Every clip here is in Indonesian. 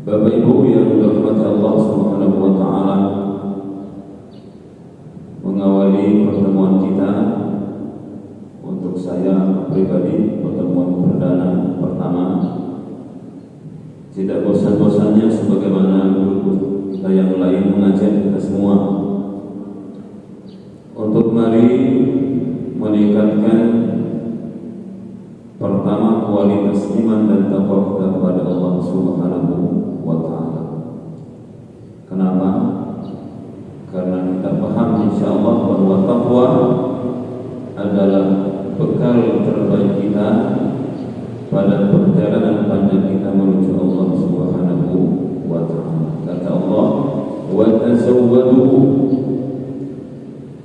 Bapak Ibu yang dirahmati Allah Subhanahu wa taala, mengawali pertemuan kita untuk saya pribadi, pertemuan perdana pertama, tidak bosan-bosannya sebagaimana guru kita yang lain mengajak kita semua untuk mari meningkatkan pertama kualitas iman dan takwa kita kepada Allah Subhanahu wa taala. Kenapa? Karena kita paham insyaallah bahwa takwa adalah bekal terbaik kita pada perjalanan panjang kita menuju Allah Subhanahu wa taala. Kata Allah, "Wa tazawwadu",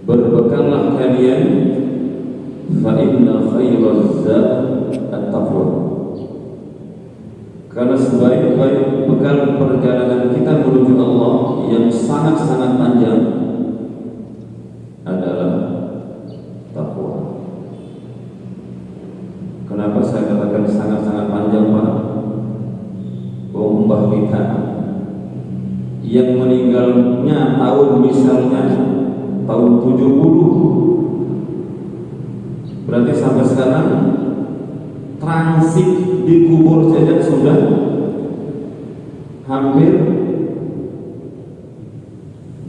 berbekallah kalian, fa inna khairaz zad at-taqwa. Karena sebaik-baik bekal perjalanan kita menuju Allah yang sangat-sangat panjang adalah takwa. Kenapa saya katakan sangat-sangat panjang, Pak? Mbah kita yang meninggalnya tahun misalnya tahun 70, berarti sampai sekarang transit di kubur saja sudah hampir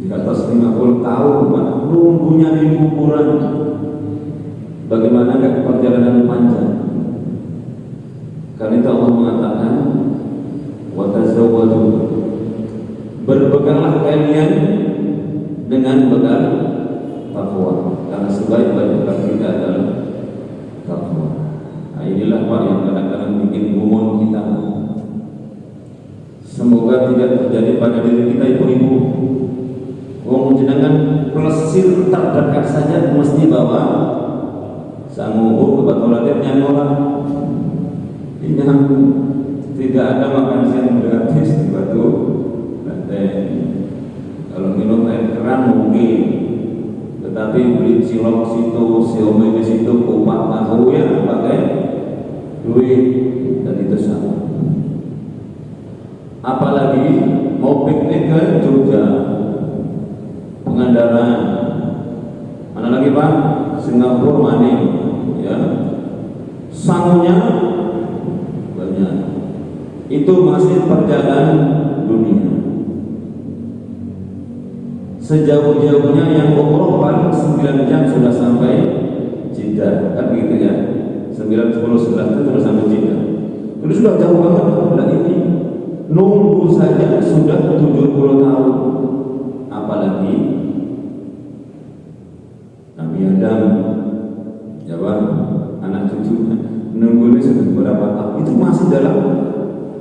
di atas 50 tahun, Pak. Nunggunya di kuburan. Bagaimana perjalanan panjang? Karena itu Allah mengatakan, "Wa tazawwadu", berbekallah kalian dengan bekal takwa. Karena sebaik-baik bekal kita adalah takwa. Nah, inilah Pak yang kadang-kadang bikin gumun kita. Semoga tidak terjadi pada diri kita, ibu-ibu. Wong jenengan plesir terdekat saja mesti bawa sangu kebetulan nyangola. Ini tidak ada makan siang gratis di Batu. Kalau minum air keran mungkin, tetapi beli cilok situ, siomay di situ, kupat tahu ya pakai duit, dan itu sama. Apalagi mau piknik ke Jogja, Pangandaran, mana lagi Pak? Singapura, Maning, ya, sangunya banyak. Itu masih perjalanan dunia. Sejauh-jauhnya yang umroh paling 9 jam sudah sampai Jeddah, kan begitu ya? 9, 10, 11 itu sudah sampai Jeddah. Itu sudah jauh banget. Nah ini nunggu saja sudah 70 tahun. Apalagi Nabi Adam, ya Pak, anak cucunya nunggunya sudah berapa tahun. Itu masih dalam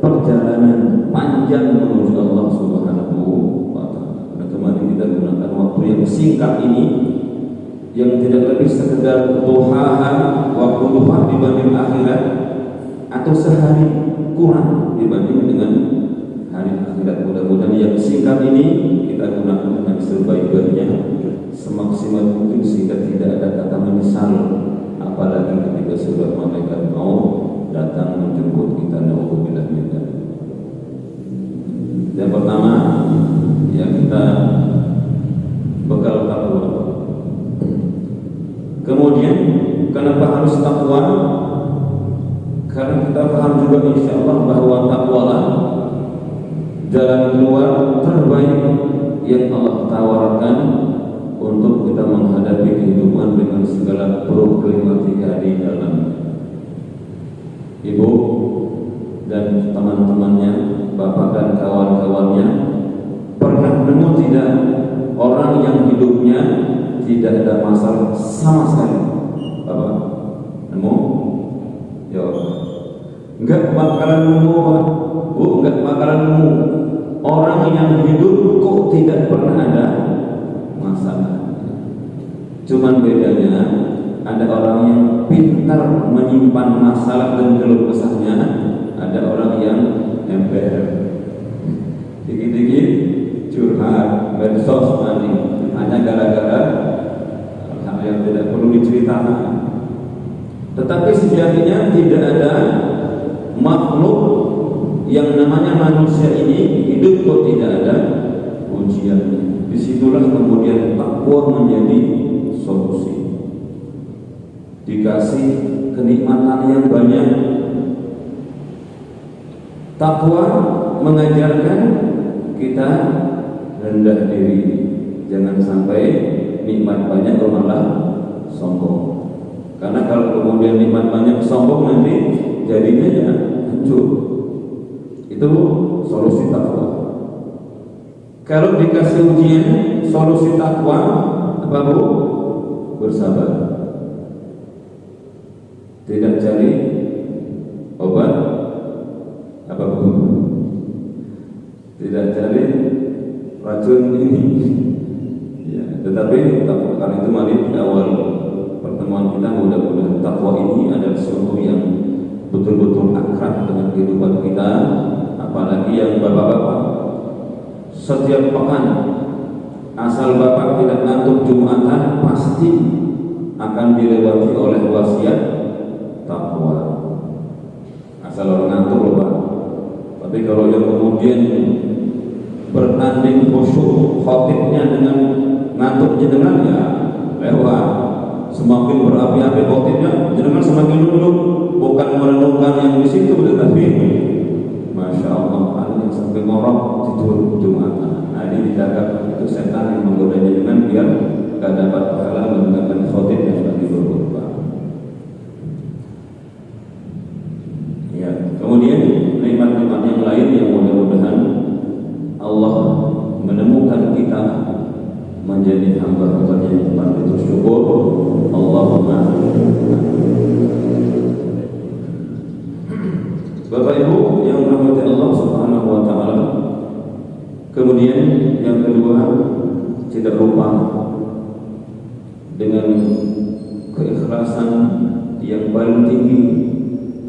perjalanan panjang menuju Allah Subhanahu wa taala. Mari kita gunakan waktu yang singkat ini, yang tidak lebih sekedar duhahan, waktu duha dibanding akhirat, atau sehari kurang dibanding dengan hari akhirat. Mudah-mudahan yang singkat ini kita gunakan dengan sebaik-baiknya, semaksimal mungkin, sehingga tidak ada kata menyesal, apalagi ketika sudah malaikat maut datang menjemput kita. Nauzubillah min dzalik. Yang pertama yang kita bekal takwa. Kemudian kenapa harus takwa? Karena kita paham juga insyaallah bahwa takwalah jalan keluar terbaik yang Allah tawarkan untuk kita menghadapi kehidupan dengan segala problematika di dalam. Ibu dan teman-temannya, bapak dan kawan-kawannya, pernah nemu tidak orang yang hidupnya tidak ada masalah sama sekali? Bapak nemu? Ya, enggak bakalan nemu, Pak. Bu, enggak bakalan nemu orang yang hidup kok tidak pernah ada masalah. Cuman bedanya ada orang yang pintar menyimpan masalah dan keluh kesahnya, ada orang yang ember. Dikit-dikit curhat, medsos, hanya gara-gara hal yang tidak perlu diceritakan. Tetapi sejatinya tidak ada makhluk yang namanya manusia ini hidup kok tidak ada ujiannya. Disitulah kemudian takwa menjadi solusi. Dikasih kenikmatan yang banyak. Takwa mengajarkan kita rendah diri. Jangan sampai nikmat banyak malah sombong. Karena kalau kemudian nikmat banyak sombong, nanti jadinya ya hancur. Itu solusi takwa. Kalau dikasih ujian, solusi takwa apa bu? Bersabar. Tidak cari obat apa bu? Tidak cari racun ini. Ya, tetapi karena itu mari di awal pertemuan kita mudah-mudahan takwa ini adalah sesuatu yang betul-betul akrab dengan kehidupan kita. Apalagi yang bapak-bapak setiap pekan asal bapak tidak ngantuk Jumatan pasti akan dilewati oleh wasiat takwa. Asal orang ngantuk loh Pak. Tapi kalau yang kemudian bertanding khusyuk khotibnya dengan ngantuk jenengan ya lewat. Semakin berapi-api khotibnya jenengan semakin nunduk, bukan merenungkan yang di situ, tetapi Masya Allah ada yang sampai ngorok tidur Jumatan. Nah ini dijaga, itu setan yang menggoda jenengan biar gak dapat pahala mendengarkan khotib yang lagi berkhutbah. Ya, kemudian nikmat-nikmat yang lain yang mudah-mudahan Allah menemukan kita menjadi hamba-hambanya yang patut bersyukur. Allahumma. Bapak Ibu yang dirahmati Allah Subhanahu wa taala. Kemudian yang kedua, tidak lupa dengan keikhlasan yang paling tinggi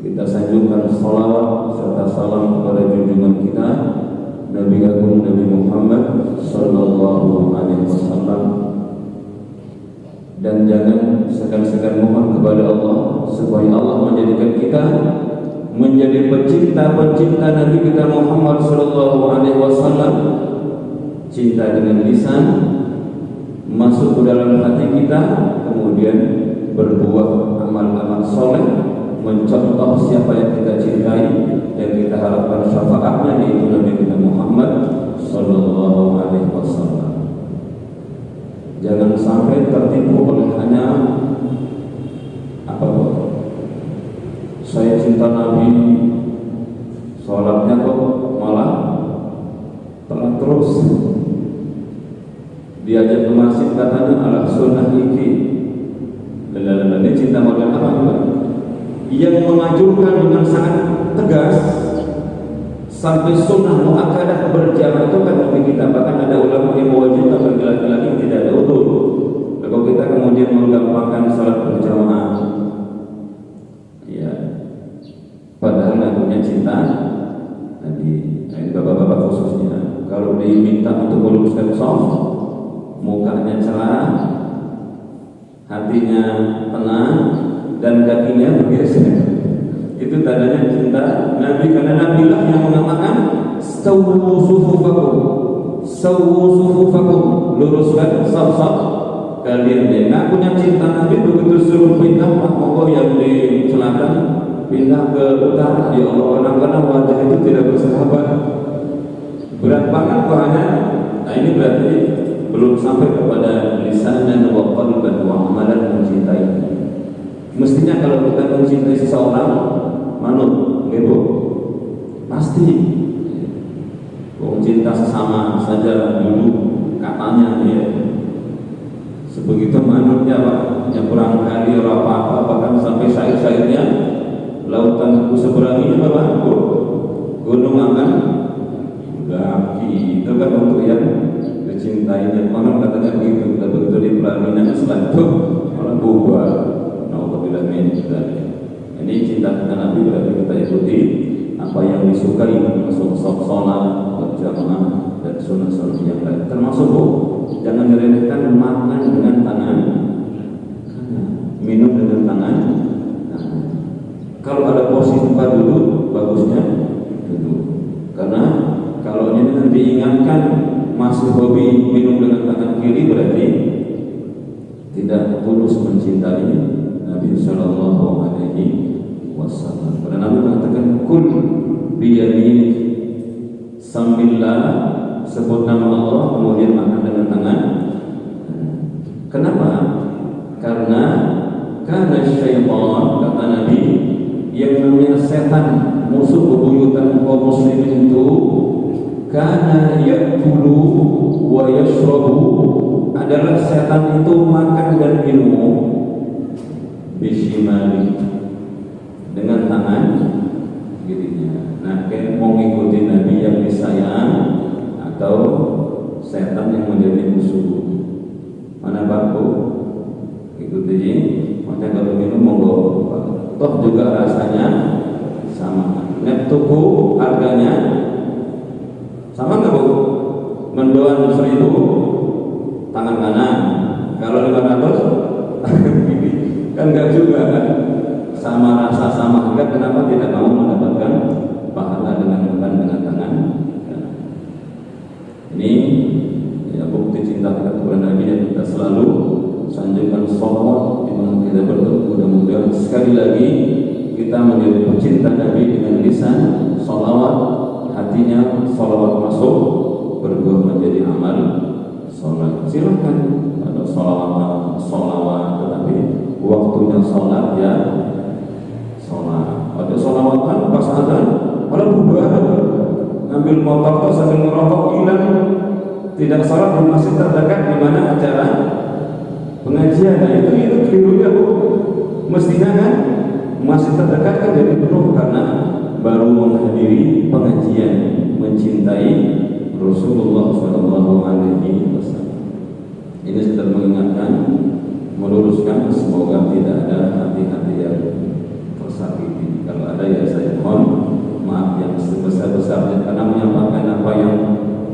kita sanjungkan salawat serta salam kepada junjungan kita Nabi Agung Nabi Muhammad sallallahu alaihi wasallam. Dan jangan segan-segan mohon kepada Allah supaya Allah menjadikan kita menjadi pecinta-pecinta Nabi kita Muhammad sallallahu alaihi wasallam. Cinta dengan lisan masuk ke dalam hati kita, kemudian berbuah amal-amal soleh, mencontoh siapa yang kita cintai, yang kita harapkan syafaatnya, yaitu Nabi kita Muhammad sallallahu alaihi wasallam. Jangan sampai tertipu oleh hanya apa? Saya cinta Nabi, sholatnya kok malah telat terus. Diajak ke masjid katanya ala sunnah iki. Ini cinta model apa juga? Yang mengajukan dengan sangat tegas sampai sunnah muakkadah berjamaah itu kan bagi kita. Bahkan ada ulama yang mewajibkan bagi laki-laki tidak ada udzur. Kalau kita kemudian menggampangkan salat berjamaah, ya, padahal lagunya cinta Nabi. Bapak-bapak khususnya, kalau diminta untuk meluruskan shaf, mukanya cerah, hatinya tenang, dan kakinya bergeser, itu tandanya cinta Nabi. Karena Nabi lah yang mengatakan stawwu sufufakum, luruskan saf-saf kalian. Ngakunya cinta Nabi, begitu suruh pindah, monggo yang di selatan pindah ke utara. Ya Allah, kadang-kadang wajah itu tidak bersahabat, berat banget hanya. Nah ini berarti belum sampai kepada lisan dan wa qalban wa amalan mencintai. Mestinya kalau kita mencintai seseorang, manut, gitu, pasti. Cinta sesama saja dulu katanya ya. Sebegitu manutnya Pak, yang kurang kali apa-apa, bahkan sampai syair-syairnya lautan aku seberangi Bapak, gunung akan daki. Itu kan untuk yang dicintainya. Konon katanya begitu. Dan begitu di pelaminan setelah itu malah bubar. Nauzubillah min dzalik. Ini cinta kita Nabi berarti kita ikuti apa yang disukai, termasuk sholat, berjamaah, dan sunnah-sunnah yang lain. Termasuk jangan diremehkan makan dengan tangan kanan, minum dengan tangan kanan. Kalau ada posisi tempat duduk, bagusnya duduk. Karena kalau ini nanti diingatkan masih hobi minum dengan tangan kiri, berarti tidak tulus mencintai Nabi Sallallahu Alaihi Wasallam. Karena Nabi mengatakan kul biyaminik, sambillah, sebut nama Allah kemudian makan dengan tangan. Kenapa? Karena syaitan, kata Nabi, yang namanya setan, musuh bebuyutan kaum muslimin itu, kana yakulu wa yashrabu, adalah setan itu makan dan minum bishimali, dengan tangan kirinya. Nah, kayak mau ngikutin Nabi yang disayang atau setan yang menjadi musuh? Mana Pak? Ikuti. Makanya kalau minum monggo, toh juga rasanya sama. Net tuku harganya sama nggak Bu? Mendoan 1.000 tangan kanan, kalau 500 tangan kiri, kan nggak juga kan? Sama rasa sama harga, kenapa tidak mau mendapatkan pahala dengan makan dengan tangan kanan? Ini ya bukti cinta kita kepada Nabi yang kita selalu sanjungkan sholawat di mana kita bertemu. Mudah-mudahan sekali lagi kita menjadi pecinta Nabi dengan lisan sholawat, hatinya sholawat masuk, berbuah menjadi amal sholat. Silakan ada sholawat, tetapi waktunya sholat ya sholat. Ada sholawatan pas azan, malah bubar, ambil motor sambil ngerokok hilang, tidak sholat di masjid terdekat di mana acara pengajian. Nah, itu kelirunya Bu. Mestinya kan masjid terdekat kan jadi penuh karena baru menghadiri pengajian, mencintai Rasulullah Shallallahu Alaihi Wasallam. Ini sedang mengingatkan, meluruskan, semoga tidak ada hati-hati yang tersakiti. Kalau ada ya saya mohon maaf yang sebesar-besarnya, karena menyampaikan apa yang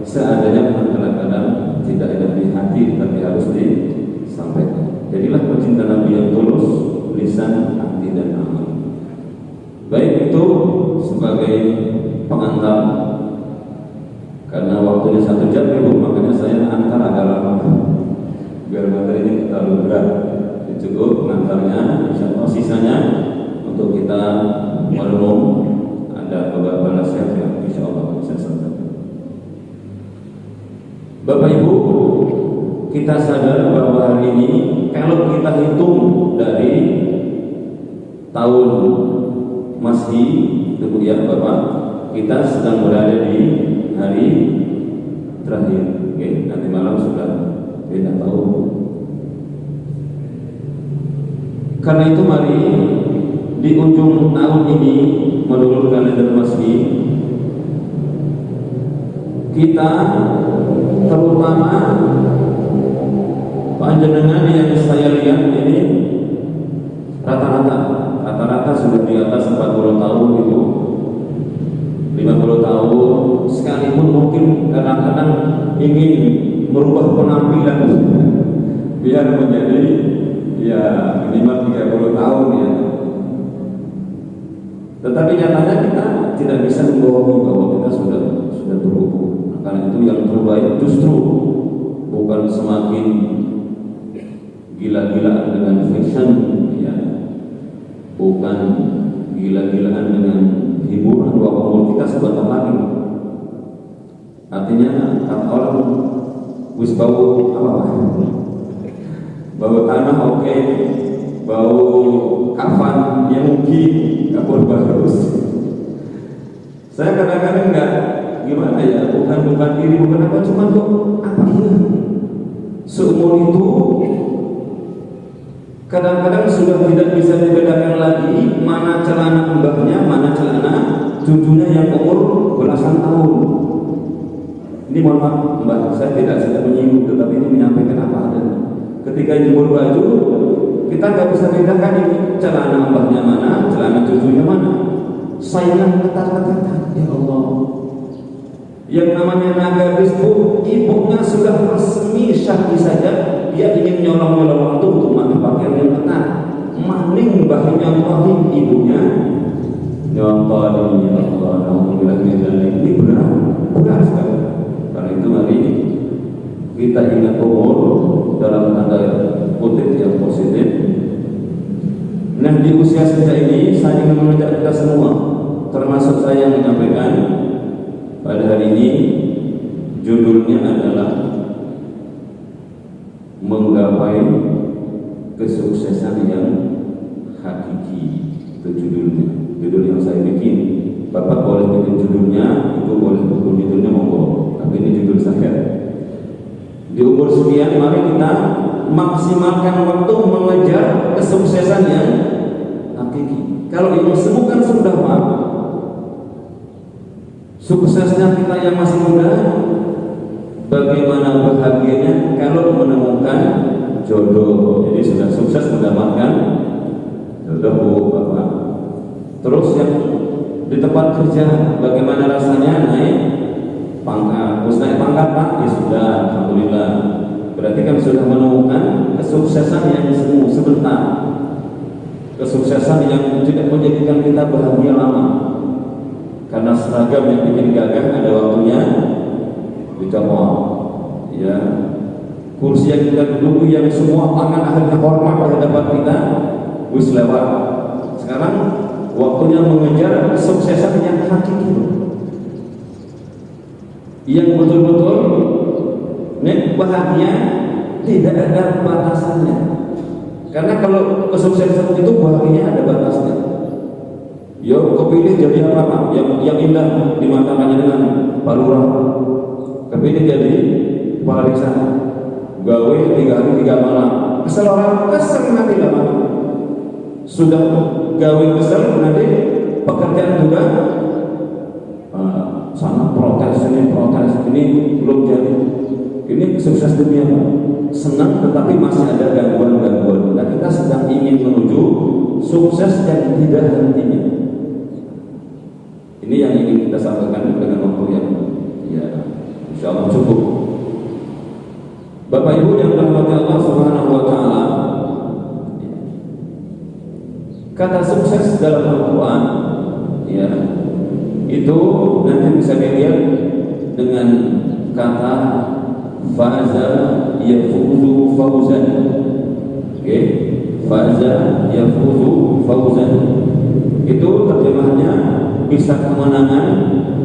seadanya kadang-kadang tidak ada di hati tapi harus disampaikan. Jadilah pecinta Nabi yang tulus, lisan, hati dan amal. Baik, itu sebagai pengantar. Karena waktunya 1 jam Ibu, makanya saya antar agak lama biar materinya terlalu berat. Cukup pengantarnya, insyaallah sisanya untuk kita merenung. Ada beberapa nasihat yang insyaallah bisa sampaikan. Bapak Ibu, kita sadar bahwa hari ini kalau kita hitung dari tahun Masih itu ya Bapak, kita sedang berada di hari terakhir. Oke, nanti malam sudah beda tahun. Karena itu mari di ujung tahun ini menurut kalender Masih, kita terutama panjenengan yang saya lihat ini rata-rata sudah di atas 40 tahun itu, 50 tahun, sekalipun mungkin kadang-kadang ingin merubah penampilan biar menjadi ya minimal 30 tahun ya. Tetapi nyatanya kita tidak bisa membohongi bahwa kita sudah berumur. Karena itu yang terbaik justru bukan semakin gila-gilaan dengan fashion ya, bukan gila-gilaan dengan hiburan, bahwa umur kita sebentar lagi. Artinya kata orang wis bau apa? Bau tanah oke, bau kafan yang mungkin kapur bagus. Saya kadang-kadang enggak gimana ya, bukan diri, bukan apa, cuma kok apa ya? Seumur itu kadang-kadang sudah tidak bisa dibedakan lagi mana celana mbahnya, mana celana cucunya yang umur belasan tahun. Ini mohon maaf Mbak, saya tidak sedang menyinggung, tetapi ini menyampaikan apa adanya. Ketika jemur baju, kita nggak bisa bedakan ini celana mbahnya mana, celana cucunya mana. Sayangan ketat-ketat, ya Allah. Yang namanya naga bisbu, ibunya sudah resmi syahdi saja, dia ingin nyolong-nyolong waktu untuk pakai pakaian yang ketat. Maning bahunya wahim ibunya, nyolong ya Allah. Alhamdulillah ini benar sekali. Karena itu mari kita ingat umur dalam tanda kutip yang positif. Nah, di usia senja ini saya ingin mengajak kita semua, termasuk saya yang menyampaikan pada hari ini, judulnya adalah menggapai kesuksesan yang hakiki. Itu judulnya, judul yang saya bikin. Bapak boleh bikin judulnya, Ibu boleh bikin judulnya, monggo. Tapi ini judul saya. Di umur sekian, mari kita maksimalkan waktu mengejar kesuksesan yang hakiki. Kalau ini semua kan sudah Pak, suksesnya kita yang masih muda, bagaimana bahagianya kalau menemukan jodoh. Jadi sudah sukses mendapatkan jodoh Bu Bapak. Terus yang di tempat kerja, bagaimana rasanya naik pangkat? Terus naik pangkat Pak, ya sudah, alhamdulillah. Berarti kan sudah menemukan kesuksesan yang sebentar, kesuksesan yang tidak menjadikan kita bahagia lama. Karena seragam yang bikin gagah ada waktunya dicopot, ya. Kursi yang kita duduki yang semua tangan akhirnya hormat pada hadapan kita, wis lewat. Sekarang waktunya mengejar kesuksesan yang hakiki, yang betul-betul bahagia tidak ada batasannya. Karena kalau kesuksesan itu bahagia ada batasnya. Yo, kepilih jadi apa Pak? Yang indah di mata panjenengan Pak Lurah. Kepilih jadi kepala desa. Gawe 3 hari 3 malam. Kesel orang, kesel nanti lama. Sudah gawe kesel nanti pekerjaan juga sana protes ini belum jadi. Ini sukses dunia Pak. Senang tetapi masih ada gangguan-gangguan. Nah, kita sedang ingin menuju sukses yang tidak hentinya. Ini yang ingin kita sampaikan dengan waktu yang ya insya Allah cukup. Bapak Ibu yang dirahmati Allah Subhanahu wa taala, kata sukses dalam Al-Qur'an ya itu nanti bisa dilihat dengan kata faza yafuzu fawzan. Oke, faza yafuzu fawzan. Itu terjemahannya bisa kemenangan,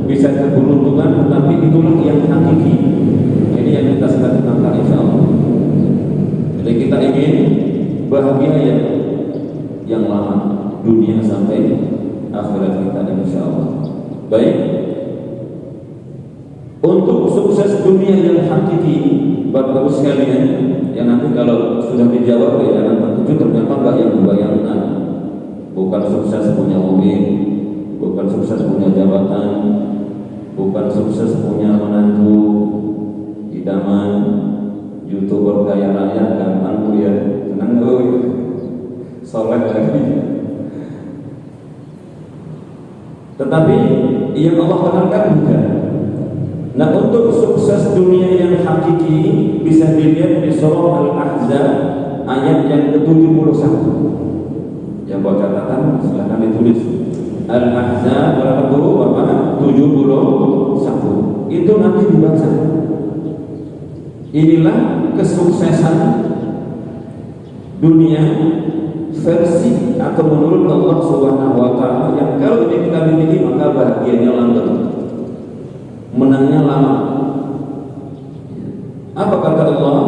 bisa keberuntungan, tetapi itulah yang hakiki. Ini yang kita sedang tentang insyaallah. Jadi kita ingin bahagia yang lama, dunia sampai akhirat kita insyaallah. Baik. Untuk sukses dunia yang hakiki, Bapak Ibu sekalian, yang nanti kalau sudah dijawab ya jangan terkejut ternyata enggak yang dibayangkan. Bukan sukses punya mobil, bukan sukses punya jabatan, bukan sukses punya menantu idaman, YouTuber kaya raya, gampang ya, tenang dulu, soleh lagi. Tetapi yang Allah kenalkan juga. Nah, untuk sukses dunia yang hakiki bisa dilihat di surah Al-Ahzab ayat yang ke-71. Yang buat catatan silahkan ditulis. Al-Ahzab berapa tuh Bapak? 71. Itu nanti dibaca. Inilah kesuksesan dunia versi atau menurut Allah Subhanahu wa taala yang kalau ini kita miliki maka bahagianya langgeng, menangnya lama. Apa kata Allah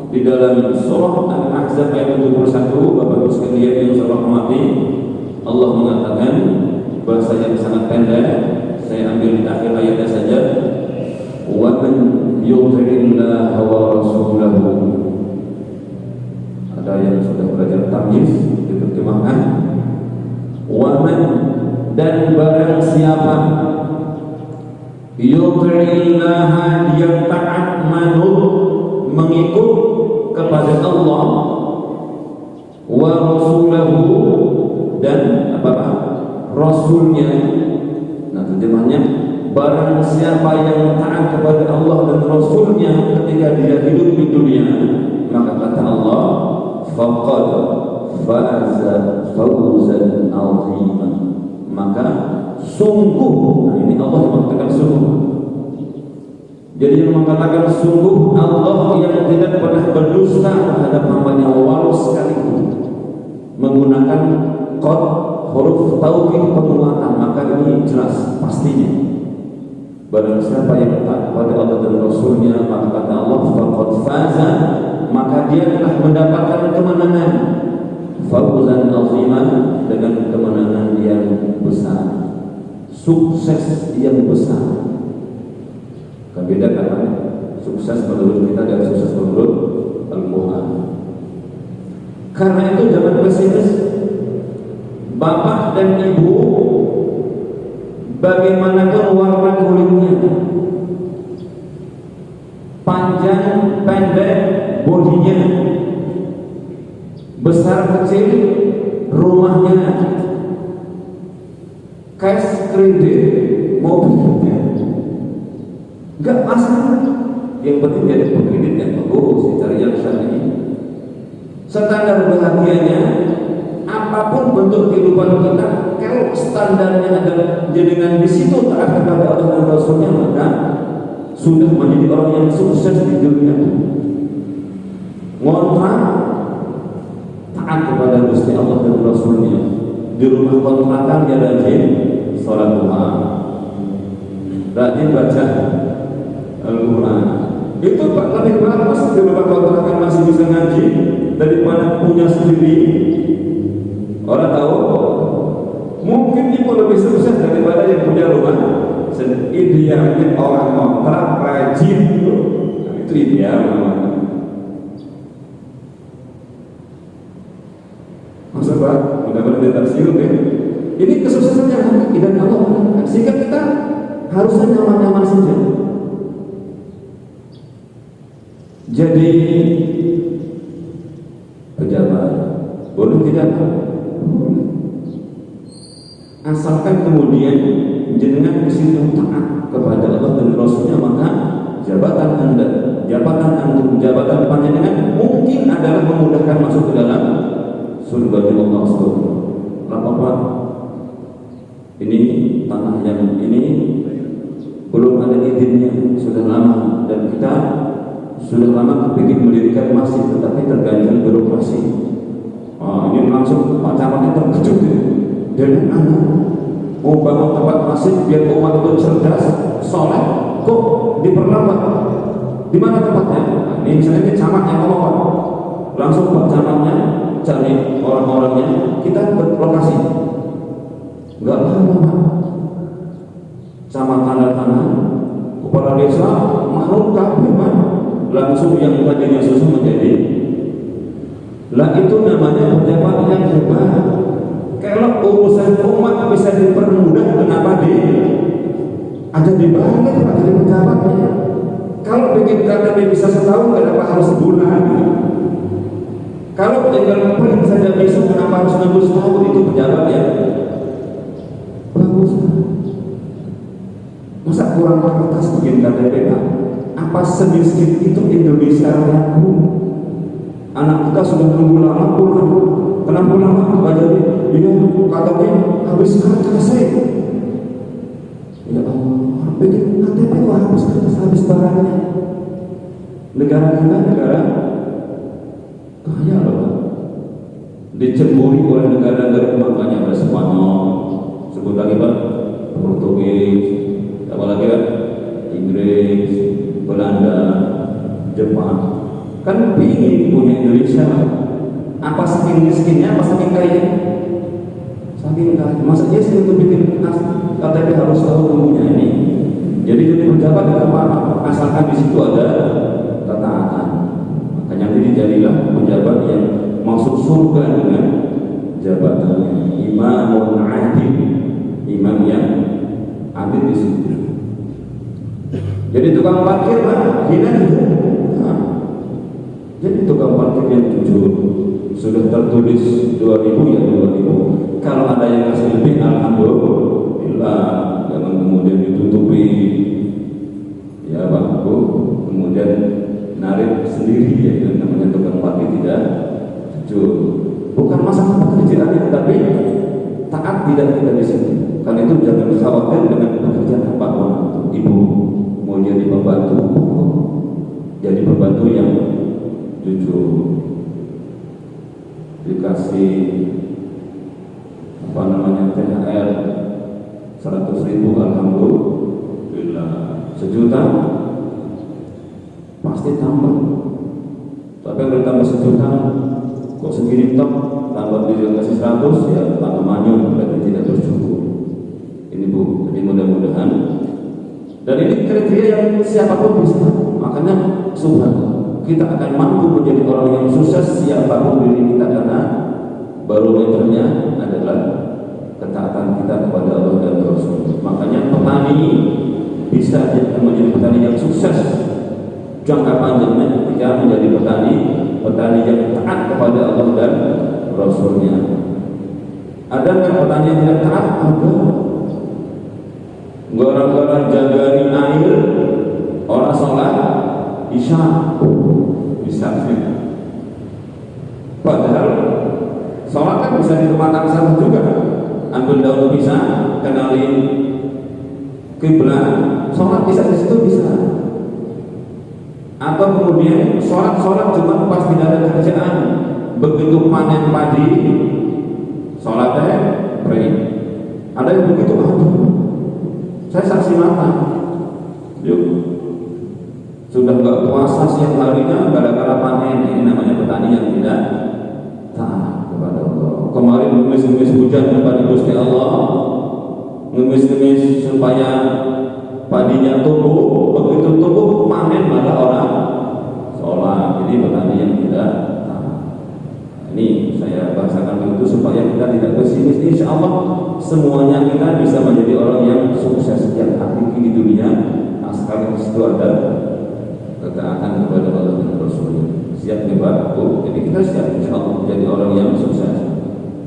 di dalam surah Al-Ahzab ayat 71, Bapak Ibu sekalian yang saya hormati? Allah mengatakan bahasa yang sangat pendek, saya ambil di akhir ayatnya saja. Wa man yuti'illaha wa rasulahu. Ada yang sudah belajar tamyiz diterjemahkan. Wa man, dan barang siapa yuti'illaha, dia taat manut mengikut kepada Allah, wa rasulahu, dan apa rasulnya. Nah, terjemahnya barang siapa yang taat kepada Allah dan rasulnya ketika dia hidup di dunia, maka kata Allah faqad faza fawzan 'azima, maka sungguh. Nah, ini Allah mengatakan sungguh. Jadi yang mengatakan sungguh Allah yang tidak pernah berdusta terhadap hamba-Nya walau sekalipun menggunakan qad huruf taukid penguatan, maka ini jelas pastinya barang siapa yang taat kepada Allah dan Rasulnya, maka kata Allah faqad faza, maka dia telah mendapatkan kemenangan, fawzan azimah, dengan kemenangan yang besar, sukses yang besar. Beda kan sukses menurut kita dan sukses menurut Al-Quran. Karena itu jangan pesimis. Bapak dan ibu, bagaimanapun warna kulitnya, panjang pendek bodinya, besar kecil rumahnya, cash kredit mobilnya, enggak masalah. Yang penting jadi pengkredit yang bagus, cari yang syar'i. Standar bahagianya, apapun bentuk kehidupan kita, kalau standarnya adalah jadikan di situ taat kepada Allah dan Rasulnya, maka sudah menjadi orang yang sukses di dunia. Ngontrak taat kepada Gusti Allah dan Rasulnya, di rumah kontrakan dia rajin sholat duha, rajin baca Al-Quran. Itu Pak lebih bagus di rumah kontrakan masih bisa ngaji daripada punya sendiri. Orang tahu mungkin itu lebih sukses daripada yang punya rumah sendiri. Idealnya orang kontrak rajin, itu ideal namanya. Maksud Pak, mudah-mudahan dia tersinggung ya. Ini kesuksesan yang hakiki dan Allah, sehingga kita harusnya nyaman-nyaman saja. Jadi pejabat boleh tidak? Asalkan kemudian jenengan di situ taat kepada Allah dan Rasulnya, maka jabatan Anda, jabatan antum, jabatan panjenengan mungkin adalah memudahkan masuk ke dalam surga Allah SWT. Bapak, ini tanah yang ini belum ada izinnya, sudah lama, dan kita sudah lama kepingin mendirikan masjid, tetapi terganjal birokrasi. Ini langsung Pak Camatnya terkejut ya. Dan anak mau bangun tempat masjid biar umat itu cerdas, soleh, kok diperlambat? Di mana tempatnya? Nah, ini misalnya ini camat yang ngomong Pak, langsung Pak Camatnya cari orang-orangnya, kita berlokasi. Enggak lama Pak, camat tanda tangan, kepala desa makhluk kabeh Pak, langsung yang tadinya susu menjadi. Lah itu namanya pejabat yang hebat. Kalau urusan umat bisa dipermudah, kenapa ada dibalik Pak jadi pejabatnya? Kalau bikin KTP bisa setahun, kenapa harus sebulan? Kalau tinggal print saja bisa, kenapa harus nunggu setahun? Itu pejabat ya bagus. Masa kurang kertas bikin KTP Pak? Apa semiskin itu Indonesia rakyatku? Anak kita sudah nunggu lama pulang. Kenapa lama? Nggak jadi. Iya, KTP habis kertas saya. Ya Allah, bikin KTP kok habis kertas, habis barangnya. Negara kita negara kaya loh, dicemburi oleh negara-negara, makanya ada Spanyol, sebut lagi Pak, Portugis, apa lagi Pak, Inggris, Belanda, Jepang, kan pingin punya Indonesia. Apa saking miskinnya, apa saking kaya? Saking kaya. Masa dia sih untuk bikin KTP harus tahu ilmunya ini. Jadi pejabat tidak apa-apa, asalkan di situ ada ketaatan. Makanya nanti jadilah pejabat yang masuk surga dengan jabatannya. Imamun adil, imam yang adil di situ. Jadi tukang parkir Pak, hina juga. Nah, jadi tukang parkir yang jujur, sudah tertulis 2000 ya 2000. Kalau ada yang kasih lebih, alhamdulillah. Jangan kemudian ditutupi, ya Pak Bu, kemudian narik sendiri ya, itu namanya tukang parkir tidak jujur. Bukan masalah pekerjaannya, tapi taat tidak kita di sini. Karena itu jangan khawatir dengan pekerjaan apapun. Ibu mau jadi pembantu, jadi pembantu yang jujur, dikasih apa namanya THR 100.000, alhamdulillah, 1 juta pasti tambah. Tapi kalau tambah 1 juta kok segini top, tambah dia kasih 100, ya tambah manyun, berarti tidak bersyukur. Ini Bu, jadi mudah-mudahan, dan ini kriteria yang siapapun bisa. Makanya subhanallah, kita akan mampu menjadi orang yang sukses siapapun diri kita, karena barometernya adalah ketaatan kita kepada Allah dan Rasul. Makanya petani bisa menjadi petani yang sukses jangka panjangnya ketika menjadi petani yang taat kepada Allah dan Rasulnya. Ada nggak petani yang tidak taat? Ada. Orang-orang jagain air, orang sholat isya bisa sih. Padahal sholat kan bisa di tempat yang sama juga. Ambil daun pisang, kenalin kiblat, sholat bisa di situ bisa. Atau kemudian sholat cuma pas tidak ada kerjaan, begitu panen padi, sholatnya pray. Ada yang begitu, saya saksi mata. Yuk, sudah nggak puasa siang harinya gara-gara panen. Ini namanya petani yang tidak taat kepada Allah. Kemarin ngemis-ngemis hujan kepada Gusti Allah, ngemis-ngemis supaya padinya tumbuh, begitu tumbuh panen malah orang sholat. Jadi petani yang tidak taat. Ini saya bahasakan itu supaya kita tidak pesimis. Insya Allah semuanya kita bisa menjadi orang yang sukses yang hakiki di dunia. Sekali itu ada ketaatan kepada Allah dan Rasulnya. Siap nih Pak, jadi kita siap insya Allah menjadi orang yang sukses.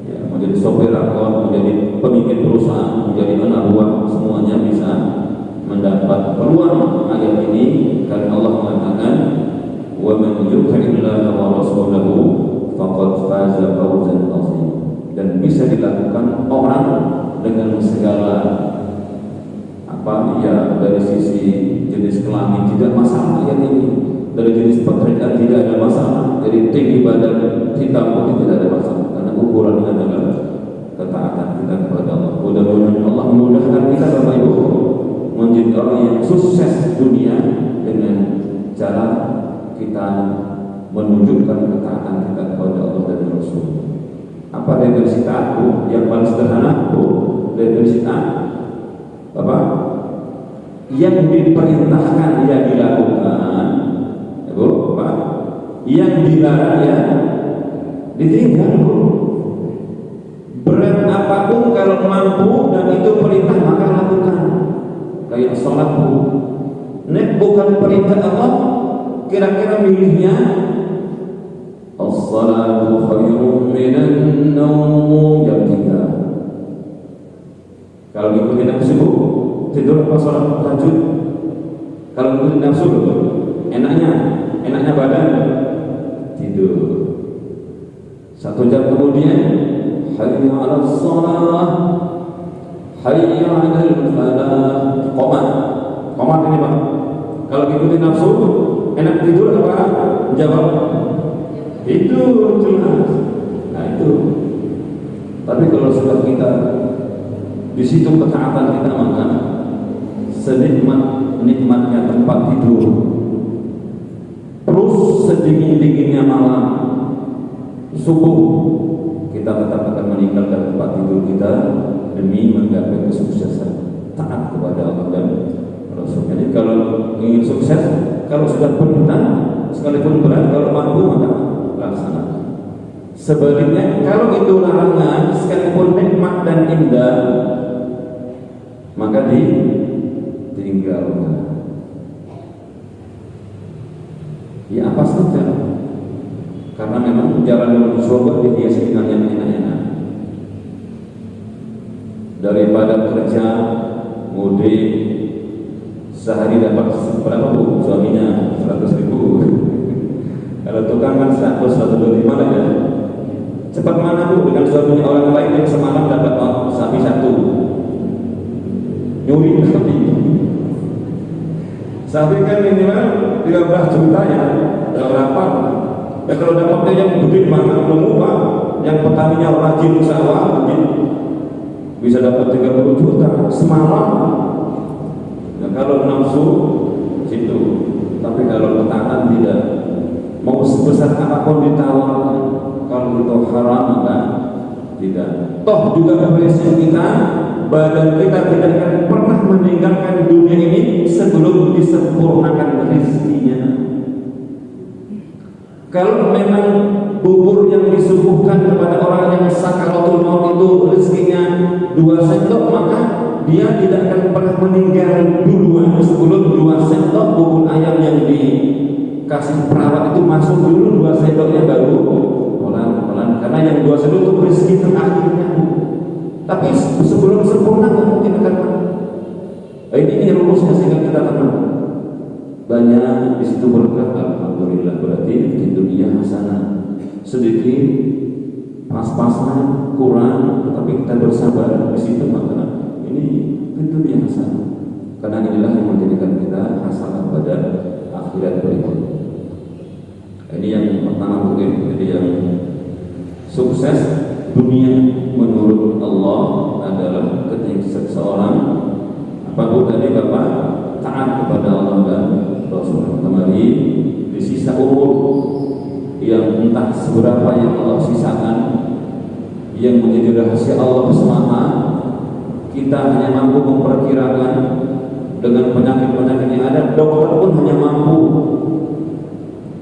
Ya, menjadi sopir angkot, menjadi pemimpin perusahaan, menjadi anak buah, semuanya bisa mendapat peluang ayat ini karena Allah mengatakan wa man yuti'illaha wa rasulahu faqad faza fawzan 'azim, dan bisa dilakukan orang dengan segala apa ya, dari sisi jenis kelamin tidak masalah ayat ini, dari jenis pekerjaan tidak ada masalah, jadi tinggi badan hitam putih tidak ada masalah, karena ukurannya adalah ketaatan kita kepada Allah. Mudah-mudahan Allah memudahkan kita Bapak Ibu menjadi orang yang sukses dunia dengan cara kita menunjukkan ketaatan kita kepada Allah dan Rasul. Apa definisi taat? Yang paling sederhana, definisi taat Bapak, yang diperintahkan ya dilakukan, ya Bu, Bapak, yang dilarang ya ditinggal. Berat apapun kalau mampu dan itu perintah maka lakukan. Kayak sholat Bu, nek bukan perintah Allah, kira-kira milihnya as-salatu khairun minan naum, jam 3. Kalau ngikutin nafsu tidur apa sholat tahajud? Kalau ngikutin nafsu enaknya badan tidur. 1 jam kemudian hayya 'alas shalah, hayya 'alal falah, qomat ini Pak. Kalau ngikutin nafsu enak tidur apa? Jawab tidur jelas. Nah itu. Tapi kalau sudah kita di situ ketaatan kita, maka senikmat-nikmatnya tempat tidur, terus sedingin-dinginnya malam, subuh, kita tetap akan meninggalkan tempat tidur kita demi menggapai kesuksesan taat kepada Allah dan Rasul. Jadi kalau ingin sukses, kalau sudah perintah, sekalipun berat, kalau mampu maka laksanakan. Sebaliknya, kalau itu larangan, sekalipun nikmat dan indah, maka ditinggalkan. Ya apa saja, karena memang jalan menuju surga dihiasi dengan yang enak-enak. Daripada kerja mudik sehari dapat berapa Bu? Suaminya 100.000. Kalau tukang kan 100-125 aja. Cepat mana Bu dengan suaminya orang lain yang semalam dapat sapi 1. Tapi kan minimal 13 juta ya, berapa? Ya kalau dapatnya yang gede banget belum upah, yang petaninya rajin sawah mungkin bisa dapat 30 juta semalam. Nah kalau nafsu situ, tapi kalau petani tidak mau sebesar apapun ditawarkan, kalau itu haram maka tidak. Toh juga prinsip kita, badan kita tidak akan pernah meninggalkan dunia ini sebelum disempurnakan rezekinya. Kalau memang bubur yang disuguhkan kepada orang yang sakaratul maut itu rezekinya 2 sendok, maka dia tidak akan pernah meninggal duluan sebelum 2 sendok bubur ayam yang dikasih perawat itu masuk dulu 2 sendoknya baru pelan-pelan, karena yang 2 sendok itu rezeki terakhirnya. Tapi sebelum sempurna nggak mungkin akan ini rumusnya sehingga kita tenang. Banyak di situ berkah, alhamdulillah, berarti di dunia hasanah. Sedikit pas-pasan kurang, tapi kita bersabar di situ, maka ini itu dia hasanah. Karena inilah yang menjadikan kita hasanah pada akhirat berikut. Ini yang pertama mungkin, jadi yang sukses dunia menurut Allah adalah ketika seseorang apapun tadi Bapak taat kepada Allah dan Rasul. Kembali di sisa umur yang entah seberapa yang Allah sisakan, yang menjadi rahasia Allah semata, kita hanya mampu memperkirakan dengan penyakit-penyakit yang ada. Dokter pun hanya mampu,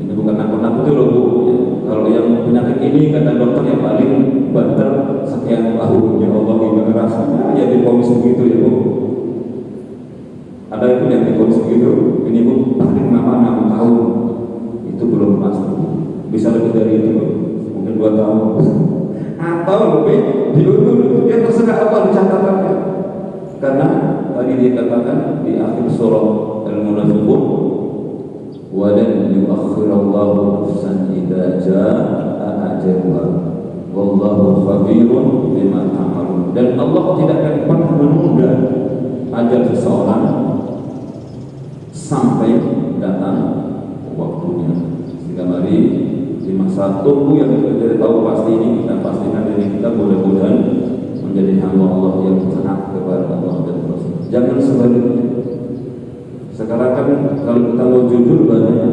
ini bukan nakut-nakut itu loh Bu ya. Kalau yang penyakit ini kata dokter yang paling banter sekian tahun, ya Allah gimana rasanya ya diponis begitu ya Bu. Ada itu yang diponis begitu, ini Bu paling lama 6 tahun, itu belum pasti, bisa lebih dari itu mungkin 2 tahun atau lebih diundur, ya terserah apa dicatatannya. Karena tadi dikatakan di akhir surah Al-Munafiqun, wa lan yu'akhirallahu nafsan idza jaa'a ajaluha wallahu khabirun bima ta'malun. Dan Allah tidak akan pernah menunda ajal seseorang sampai datang waktunya. Sehingga mari di masa tunggu yang kita tidak tahu pasti ini, kita pastikan diri kita mudah-mudahan menjadi hamba Allah yang taat kepada Allah dan Rasul. Jangan sebaliknya. Sekarang kan kalau kita mau jujur banyak,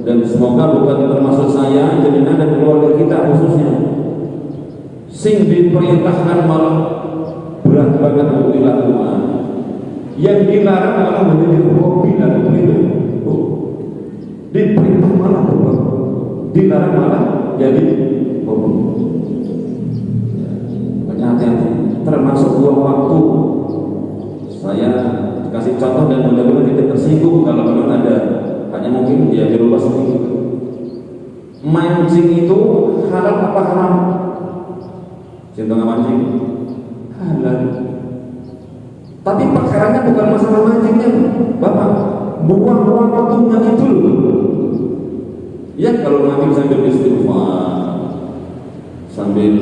dan semoga bukan termasuk saya, jadi ada keluarga kita khususnya sing diperintahkan malah berat banget untuk dilakukan, yang dilarang malah menjadi hobi dan itu diperintah malah berubah, dilarang malah jadi hobi. Banyak hati-hati, termasuk buang waktu. Saya kasih contoh dan mudah-mudahan tidak tersinggung kalau memang ada, hanya mungkin dia dirubah sedikit. Mancing itu halal apa haram? Cinta mancing halal. Tapi perkaranya bukan masalah mancingnya, Bapak. Buang-buang waktunya itu loh. Ya kalau mancing sambil istighfar, sambil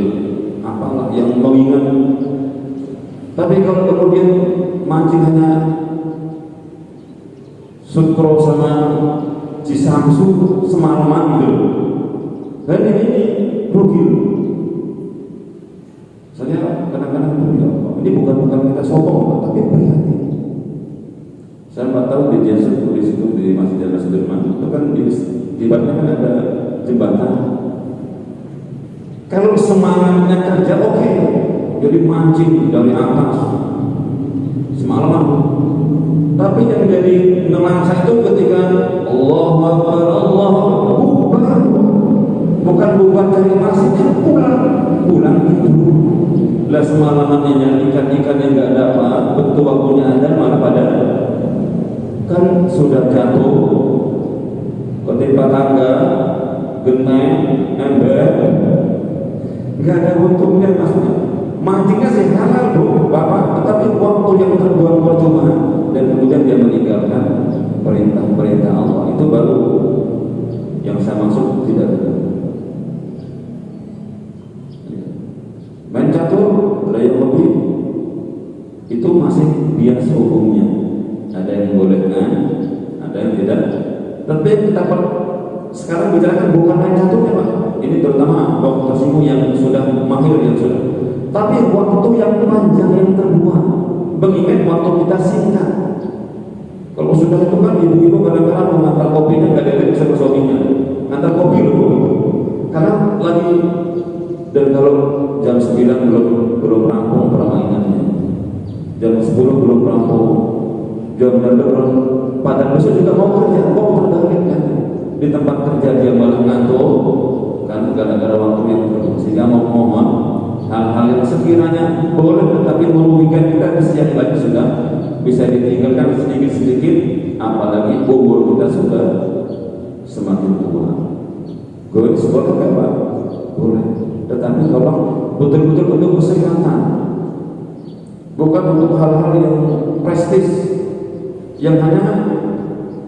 apalah yang mengingat. Tapi kalau kemudian mancing hanya sukro sama cisamsu semalaman gitu, dan ini rugi. Saya kadang-kadang ya, ini bukan kita sombong, tapi prihatin. Saya 4 tahun di Jesu di situ di Masjid Al-Sudirman, itu kan di bagian kan ada jembatan. Kalau semangatnya kerja oke, jadi mancing dari atas semalaman. Tapi yang jadi nelangsa itu ketika Allahu Akbar, Allahu Akbar, bukan bubar dari masjidnya, pulang itu. Lah semalamannya ikan-ikan yang nggak dapat, betul waktunya ada malah pada kan sudah jatuh, ketimpa tangga, genteng, ember, nggak ada untungnya maksudnya. Mancingnya sih halal bro, Bapak, tetapi waktu yang terbuang percuma, dan kemudian dia meninggalkan perintah-perintah Allah, itu baru yang saya maksud tidak benar. Main catur, layar hobi, itu masih biasa hukumnya. Ada yang membolehkan, ada yang Tapi kita sekarang bicarakan bukan main caturnya Pak. Ini terutama dokter Simu yang sudah mahir yang sudah. Tapi waktu yang panjang yang terbuang. Mengingat waktu kita singkat. Kalau sudah itu kan ibu-ibu kadang-kadang mengantar kopinya nggak ada sama suaminya. Ngantar kopi loh. Karena lagi dan kalau jam 9 belum rampung permainannya. Jam 10 belum rampung. Jam 12 belum. Padahal besok juga mau berbalik kan. Di tempat kerja dia malah ngantuk kan gara-gara waktu yang terlalu. Sehingga mau mohon hal-hal yang sekiranya boleh tetapi merugikan kita siang lagi sudah bisa ditinggalkan sedikit-sedikit, apalagi umur kita sudah semakin tua. Boleh nggak Pak? Boleh. Tetapi kalau betul-betul untuk kesehatan, bukan untuk hal-hal yang prestis, yang hanya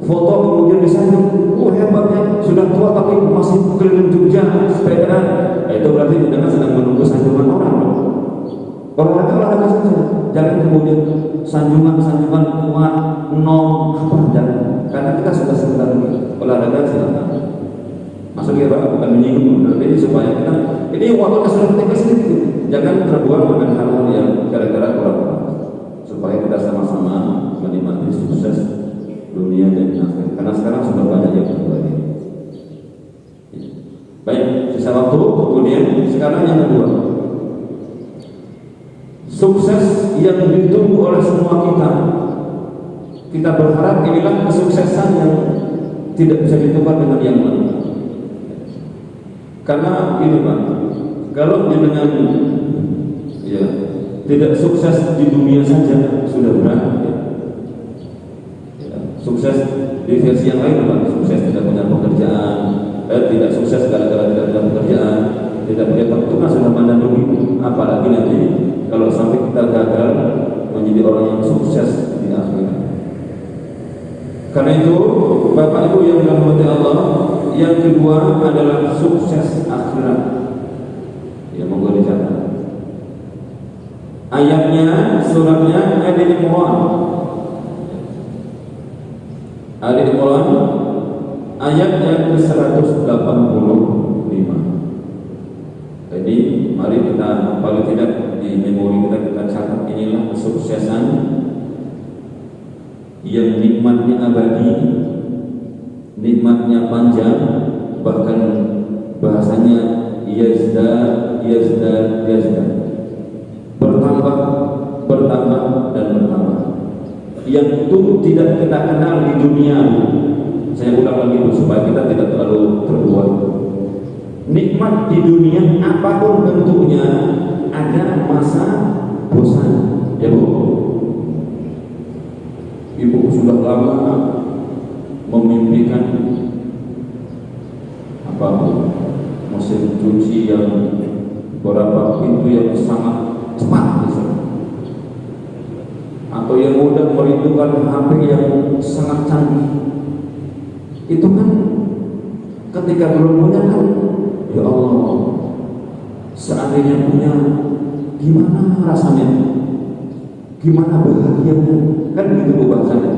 foto kemudian disanjung, hebatnya sudah tua tapi masih keliling Jogja sepedaan. Itu berarti kita sedang menunggu sanjungan orang. Olahraga saja, jangan kemudian sanjungan kuat apa jangan. Karena kita sudah sebentar lagi olahraga silakan. Masuk ya Pak, bukan menyinggung, tapi supaya kita ini waktunya sudah sedikit. Jangan terbuang dengan hal-hal yang gara-gara kurang, supaya kita sama-sama menikmati sukses dunia dan akhirat. Karena sekarang sudah banyak yang terjadi. Baik, sisa waktu. Kemudian sekarang yang kedua, sukses yang ditunggu oleh semua kita. Kita berharap inilah kesuksesan yang tidak bisa ditukar dengan yang lain. Karena ini Pak, kalau dengan tidak sukses di dunia saja sudah berat. Sukses di versi yang lain Pak, sukses tidak punya pekerjaan, tidak sukses gara-gara tidak punya pekerjaan, tidak punya pertunjukan sudah pandang rugi. Apalagi nanti kalau sampai kita gagal menjadi orang yang sukses di akhirat. Karena itu Bapak Ibu yang dirahmati Allah, yang kedua adalah sukses akhirat. Ya monggo dicatat. Ayatnya, suratnya Ali Imran. Ali Imran ayat yang ke-185. Jadi mari kita paling tidak di memori kita catat inilah kesuksesan yang nikmatnya abadi, nikmatnya panjang, bahkan bahasanya yazdad, bertambah dan bertambah. Yang itu tidak kita kenal di dunia. Saya ulang lagi supaya kita tidak terlalu terbuai. Nikmat di dunia apapun bentuknya ada masa bosan, ya Bu. Ibu sudah lama memimpikan mesin cuci yang beberapa pintu yang sangat cepat atau yang mudah merindukan HP yang sangat canggih. Itu kan ketika belum punya kan, ya Allah, seandainya punya gimana rasanya, gimana bahagianya, kan begitu bahasanya.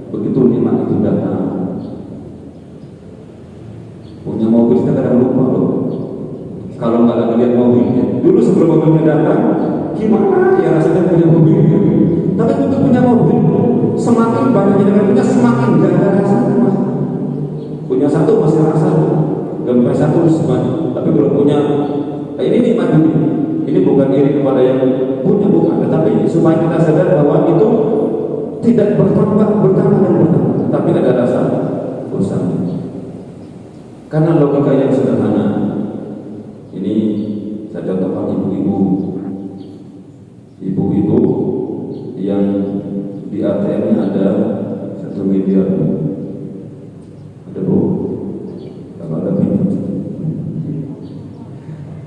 Begitu nikmat itu datang. Punya mobil kita kadang lupa loh. Kalau nggak lagi lihat mobilnya, dulu sebelum mobilnya datang, gimana ya rasanya punya mobilnya. Tapi untuk punya mobil, semakin banyak yang punya, semakin gak ada rasanya Mas. Punya satu masih rasa, gambar satu semuanya. Tapi kalau punya, ini nikmat dunia. Ini bukan iri kepada yang punya, bukan. Tetapi supaya kita sadar bahwa itu tidak bertambah, tapi ada rasa bosan. Karena logika yang sederhana. Ini saya contohkan ibu-ibu yang di ATM-nya ada 1 miliar. Ada Bu? Kalau ada pinjam.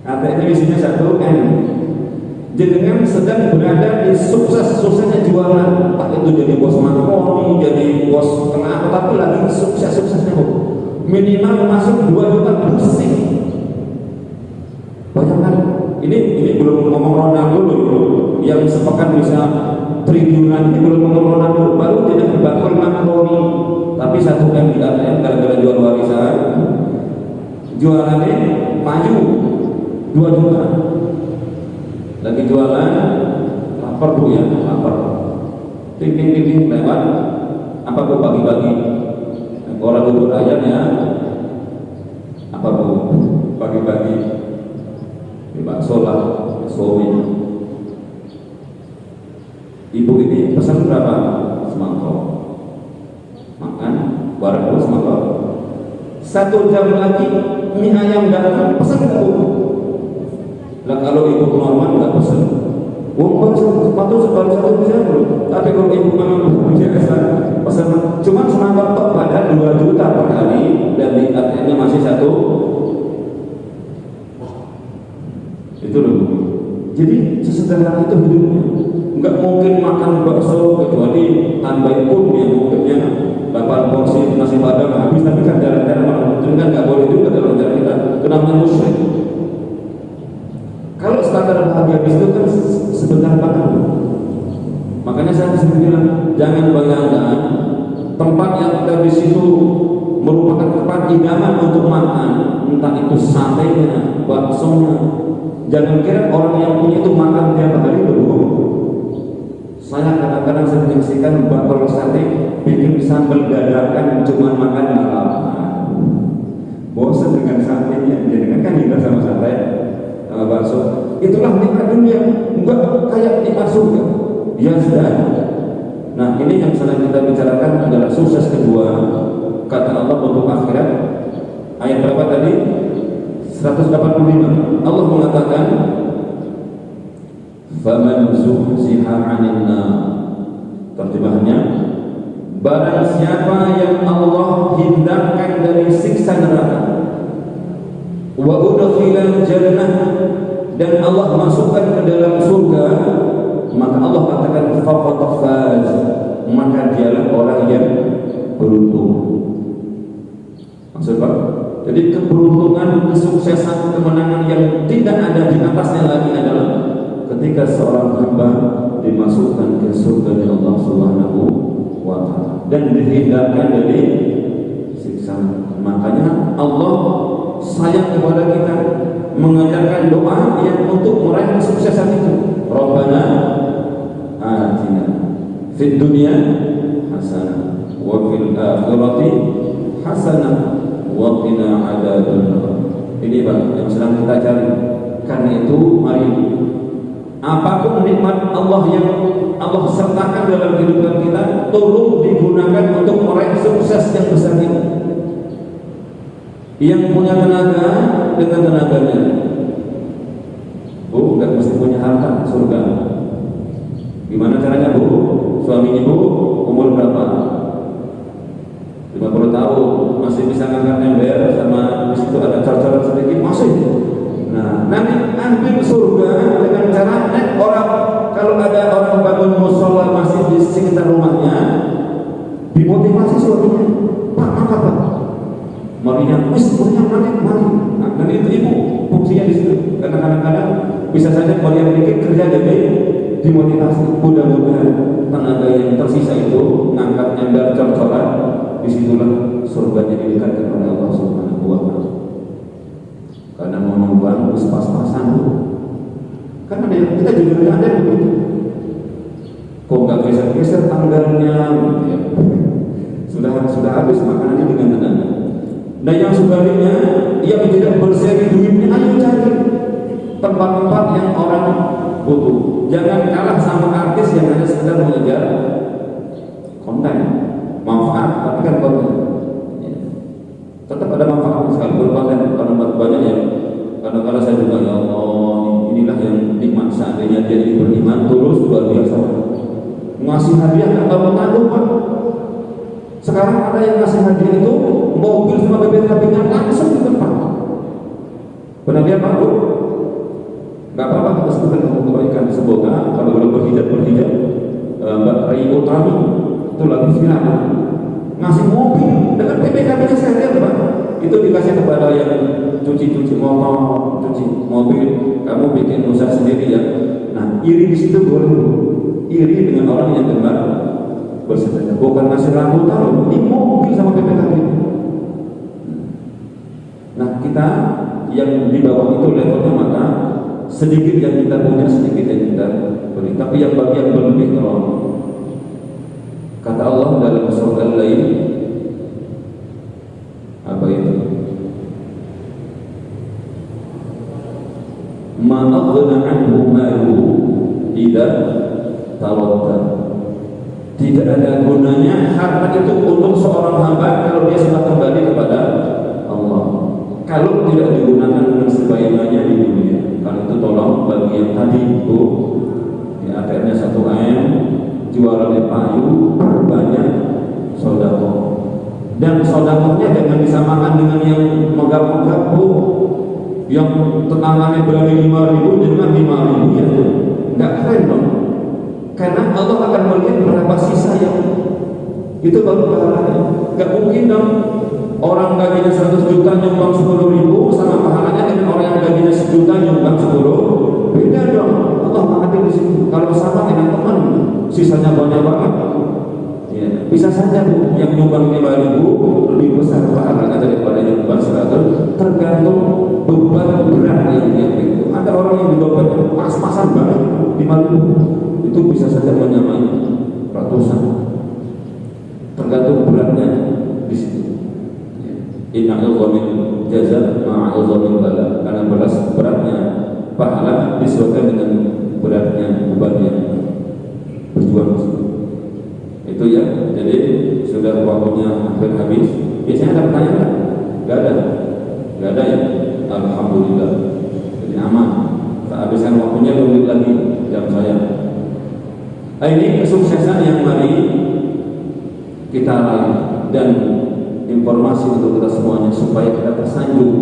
ATM isinya 1 M. Jenengan sedang berada di suksesnya jualan, tak itu jadi bos makroni, jadi bos tengah, tapi lagi suksesnya Bu. Minimal masuk 2 juta bersih. Bayangkan, ini belum ngomong Ronaldo dulu, yang sepekan bisa triliunan, ini belum ngomong Ronaldo, baru jadi bakul makroni, tapi 1 M di ATM gara-gara jual warisan, jualannya maju 2 juta. Lagi jualan, lapar bu ya, lapar. Ting lewat, apa bu bagi-bagi? Orang bubur ayam ya, apa bu bagi-bagi? Bakso lah, somi. Ibu ini pesan berapa? Semangkok. Makan barang dulu semangkok. 1 jam lagi mie ayam datang, pesan nggak bu? Nah kalau ibu normal nggak pesan. Uang sepatu sebaru 1 bisa bro. Tapi kalau ibu memang biasa pesan, cuma semangkok tok pada 2 juta per hari dan di ATM-nya masih 1. Itu loh. Jadi sesederhana itu hidupnya. Nggak mungkin makan bakso kecuali tambahin pun yang mungkinnya 8 porsi nasi padang habis, tapi kan jalan-jalan itu kan nggak boleh juga dalam cara kita kenapa musyrik. Kalau standar bahagia itu kan sebentar banget. Makanya saya sering bilang jangan bayangkan tempat yang ada di situ merupakan tempat idaman untuk makan, entah itu satenya, baksonya. Jangan kira orang yang punya itu makan tiap hari dulu. Saya kadang-kadang sering menyaksikan bakul sate bikin sambal dadakan cuma makan malam. Bosan dengan satenya, jadi kan tidak sama sate sama bakso. Itulah nikmat dunia, enggak kayak nikmat surga. Ya sudah. Nah ini yang sedang kita bicarakan adalah sukses kedua kata Allah untuk akhirat. Ayat berapa tadi? 185. Allah mengatakan faman zuhziha 'anil nar. Terjemahannya, barang siapa yang Allah hindarkan dari siksa neraka, wa udkhilal jannah, dan Allah masukkan ke dalam surga, maka Allah katakan faqad faz, maka dialah orang yang beruntung. Maksud Pak? Jadi keberuntungan, kesuksesan, kemenangan yang tidak ada di atasnya lagi adalah ketika seorang hamba dimasukkan ke surga Allah Subhanahu wa ta'ala dan dihindarkan dari siksa. Makanya Allah sayang kepada kita, mengajarkan doa yang untuk meraih kesuksesan itu. Rabbana atina fid dunya hasanah wa fil akhirati hasanah wa qina adzabannar. Ini Pak yang sedang kita cari. Karena itu mari apapun nikmat Allah yang Allah sertakan dalam kehidupan kita, tolong digunakan untuk meraih sukses yang besar ini. Yang punya tenaga dengan tenaganya. Bu, nggak mesti punya harta surga. Gimana caranya bu? Suami ibu umur berapa? 50 tahun masih bisa ngangkat ember sama di situ ada cor-coran sedikit masih. Nah, nanti ambil surga dengan cara orang kalau ada orang bangun musola masih di sekitar rumahnya, dimotivasi suaminya, Pak angkat Pak, marinya, mari. Nah, dan itu ibu fungsinya di situ. Karena kadang-kadang bisa saja yang dikit kerja jadi dimotivasi. Mudah-mudahan tenaga yang tersisa itu ngangkat ember cor-coran, disitulah surganya didekatkan oleh Allah Subhanahu wa ta'ala. Karena mau numpang harus pas-pasan tuh. Karena kita juga ada begitu. Kok nggak geser-geser tanggalnya? Ya. Sudah habis makanannya dengan tenaga. Dan yang sebaliknya, yang tidak berseri duitnya, ayo cari tempat-tempat yang orang butuh. Jangan kalah sama artis yang hanya sekedar mengejar konten, manfaat, tapi kan konten. Tetap ada manfaat sekalipun konten, karena banyak yang kadang-kadang saya juga ya Allah, inilah yang nikmat seandainya dia ini beriman terus luar biasa. Ngasih hadiah nggak tahu tanggung Pak. Sekarang ada yang ngasih hadiah itu mobil sama BPKB-nya langsung di tempat. Benar dia Pak Bu? Nggak apa-apa kita sebutkan kamu kebaikan. Semoga kalau belum berhijab Mbak Rai Utami itu lagi viral. Ngasih mobil dengan BPKB-nya serial Pak. Itu dikasih kepada yang cuci motor, cuci mobil. Kamu bikin usaha sendiri ya. Nah, iri di situ boleh. Iri dengan orang yang gemar bersedekah, bukan ngasih rambutan loh, ini mobil sama PPKB. Nah kita yang di bawah itu levelnya, maka sedikit yang kita punya, sedikit yang kita beri, tapi yang bagi yang berlebih tolong. Kata Allah dalam surah Al-Lail, apa itu? Ma aghna anhu maluhu idza tawadda. Tidak ada gunanya harta itu untuk seorang hamba kalau dia sudah kembali kepada Allah. Kalau tidak digunakan dengan sebaik-baiknya di dunia. Kalau itu tolong bagi yang tadi itu, ya ATM-nya 1 M, jualannya payu, banyak sedekah. Dan sedekahnya jangan disamakan dengan yang megap-megap, yang tenangannya berani 5.000 dengan 5.000 ya, nggak keren dong. Karena Allah akan melihat berapa sisa yang itu baru pahalanya. Nggak mungkin dong orang gajinya 100 juta nyumbang 10.000 sama pahalanya dengan orang yang gajinya 1 juta nyumbang 10. Beda dong. Allah mengatur di situ. Kalau sama dengan teman, sisanya banyak banget. Ya, bisa saja Bu, yang nyumbang 5.000 lebih besar pahalanya daripada yang nyumbang 100, tergantung beban berat yang dia pikul. Ada orang yang didompet pas-pasan banget 5.000, itu bisa saja menyamai ratusan, tergantung beratnya di situ. Inna ilzamin jaza ma'ilzamin bala, karena beratnya pahala disesuaikan dengan beratnya beban yang berjuang. Itu ya, jadi sudah waktunya hampir habis. Biasanya ada pertanyaan? Gak ada? Gak ada ya? Alhamdulillah, jadi aman. Tak habiskan waktunya 2 menit lagi jam saya. Ini kesuksesan yang mari kita raih, dan informasi untuk kita semuanya supaya kita tersanjung.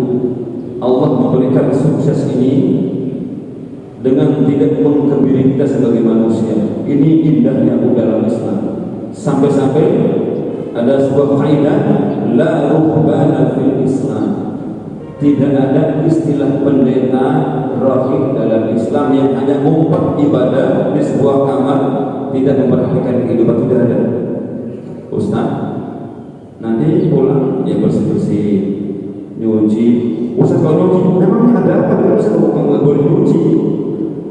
Allah memberikan sukses ini dengan tidak mengkebiri kita sebagai manusia. Ini indahnya dalam Islam. Sampai-sampai ada sebuah kaidah, la ruhbana fil Islam. Tidak ada istilah pendeta rahib dalam Islam yang hanya ngumpet ibadah di sebuah kamar, tidak memperhatikan kehidupan. Tidak ada. Ustaz, nanti pulang ya bersih-bersih, nyuci. Ustaz kalau nyuci, memangnya ada apa? Tidak usah, nggak boleh nyuci.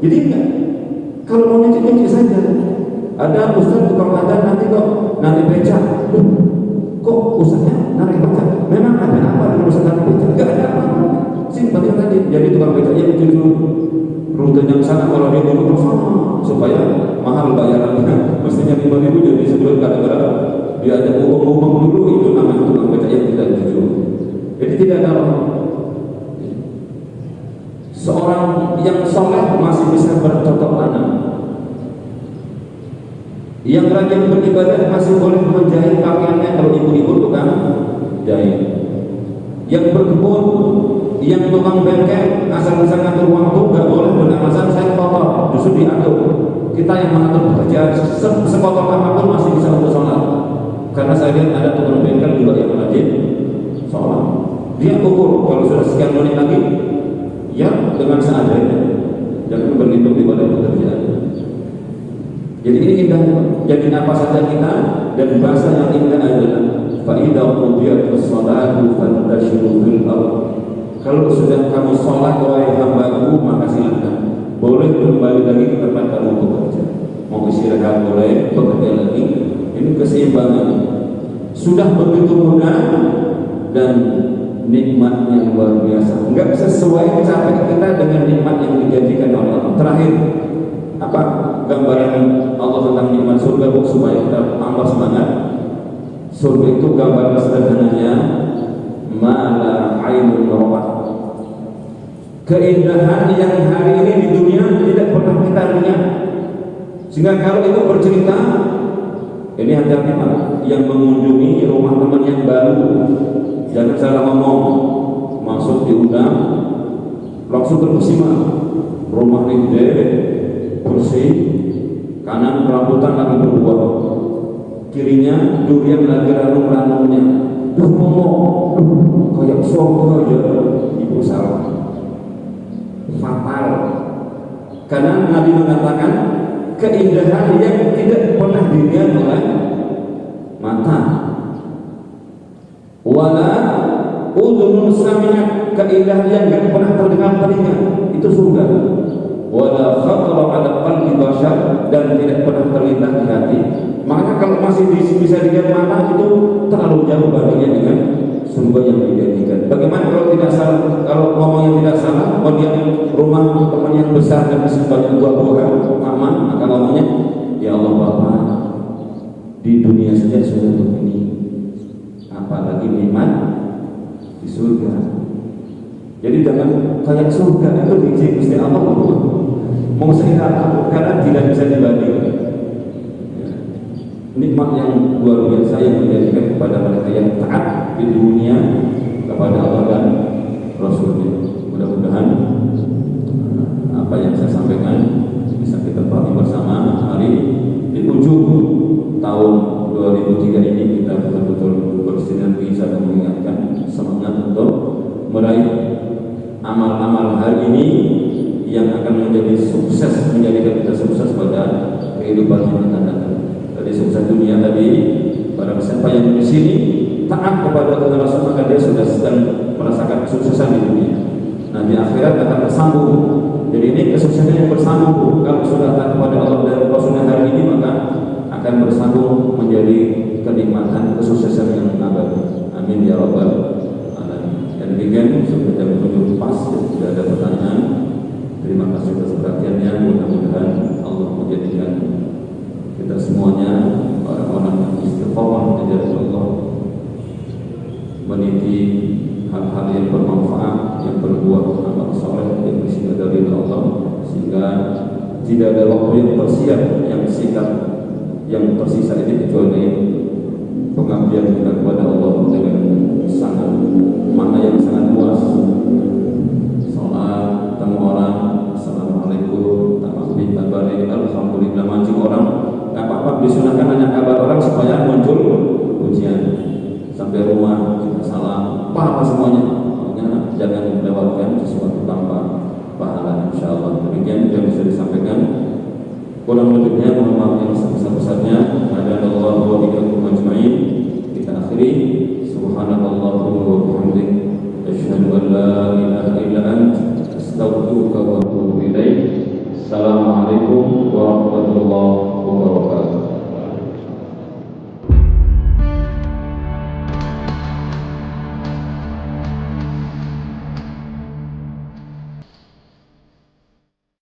Jadi enggak. Kalau mau nyuci saja. Ada ustaz tukang adan nanti kok narik becak. Kok ustaznya narik becak? Memang ada apa dengan ustaz narik becak? Enggak ada apa. Simpel yang tadi. Jadi tukang becak yang tuju rutenya ke sana, kalau dia duduk ke sana supaya mahal bayarannya. Mestinya 5.000 jadi 10 gara-gara dia ada umum dulu, itu namanya tukang becak yang tidak tuju. Jadi tidak ada apa. Seorang yang soleh masih bisa bercocok tanam. Yang rajin beribadah masih boleh menjahit pakaiannya kalau ibu-ibu tukang jahit. Yang berkebun, yang tukang bengkel, asal-asal ngatur waktu nggak boleh beralasan saya kotor, justru diatur. Kita yang mengatur pekerjaan sekotor apapun masih bisa untuk sholat. Karena saya lihat ada tukang bengkel juga yang rajin sholat. Dia ukur kalau sudah sekian menit lagi, ya dengan seadanya, jangan berlindung di badan pekerjaan. Jadi ini indah. Jadi apa saja kita, dan bahasa yang indah adalah fa idza qudiyatus shalatu fantashiru fil ardh. Kalau sudah kamu sholat wahai hambaku, maka silakan boleh kembali lagi ke tempat kamu bekerja. Mau istirahat boleh, bekerja lagi. Ini keseimbangan. Sudah begitu mudah dan nikmatnya luar biasa. Enggak sesuai capek kita dengan nikmat yang dijanjikan oleh Allah. Terakhir, apa gambaran Allah tentang nikmat surga supaya kita tambah semangat? Surga itu gambaran sederhananya mala ainun rawat. Keindahan yang hari ini di dunia tidak pernah kita lihat. Sehingga kalau itu bercerita, ini hati-hati Pak, yang mengunjungi rumah teman yang baru, jangan salah ngomong. Masuk diundang, langsung terkesima. Rumah ini gede, bersih, kanan rambutan lagi berbuah, kirinya durian lagi ranum-ranumnya. Ngomong, kayak surga aja. Ibu salah, fatal. Karena Nabi mengatakan keindahan yang tidak pernah dilihat oleh mata, wala udhunun sami'at, keindahan yang tidak pernah terdengar telinga, itu surga. Wala khatara ala qalbi bashar, dan tidak pernah terlintas di hati. Makanya kalau masih bisa dilihat mata itu terlalu jauh bandingnya dengan surga yang dijanjikan. Bagaimana kalau tidak salah, kalau ngomongnya tidak salah, kalau dia rumah teman yang besar dan banyak buah-buahan, aman, maka ngomongnya, ya Allah Bapak, di dunia saja sudah begini, apalagi nikmat di surga. Jadi jangan kayak surga itu diisi Gusti Allah, mau saya karena tidak bisa dibandingkan. Nikmat yang luar biasa yang dijadikan kepada mereka yang taat di dunia kepada Allah dan Rasulnya. Mudah-mudahan apa yang saya sampaikan bisa kita pahami bersama. Hari di ujung tahun 2003 ini kita betul-betul bersinergi saling mengingatkan semangat untuk meraih amal-amal hari ini yang akan menjadi sukses, menjadikan kita sukses pada kehidupan yang akan datang. Dari sukses dunia tadi, barang siapa yang di sini taat kepada Allah Rasul, maka dia sudah sedang merasakan kesuksesan di dunia. Nah di akhirat akan bersambung. Jadi ini kesuksesan yang bersambung. Kalau sudah taat kepada Allah dan Rasulnya hari ini, maka akan bersambung menjadi kenikmatan kesuksesan yang abadi. Amin ya rabbal alamin. Dan demikian sudah jam 7 pas, tidak ada pertanyaan. Terima kasih atas perhatiannya. Mudah-mudahan Allah menjadikan kita semuanya orang-orang yang istiqomah di jalan Allah, meniti hal-hal yang bermanfaat, yang berbuat amal soleh yang bersih dari Allah, sehingga tidak ada waktu yang tersiap, yang singkat, yang tersisa ini kecuali pengabdian kita kepada Allah dengan sangat makna yang sangat luas. Salat, temu orang, assalamualaikum, takbir, tabarik, alhamdulillah, mancing orang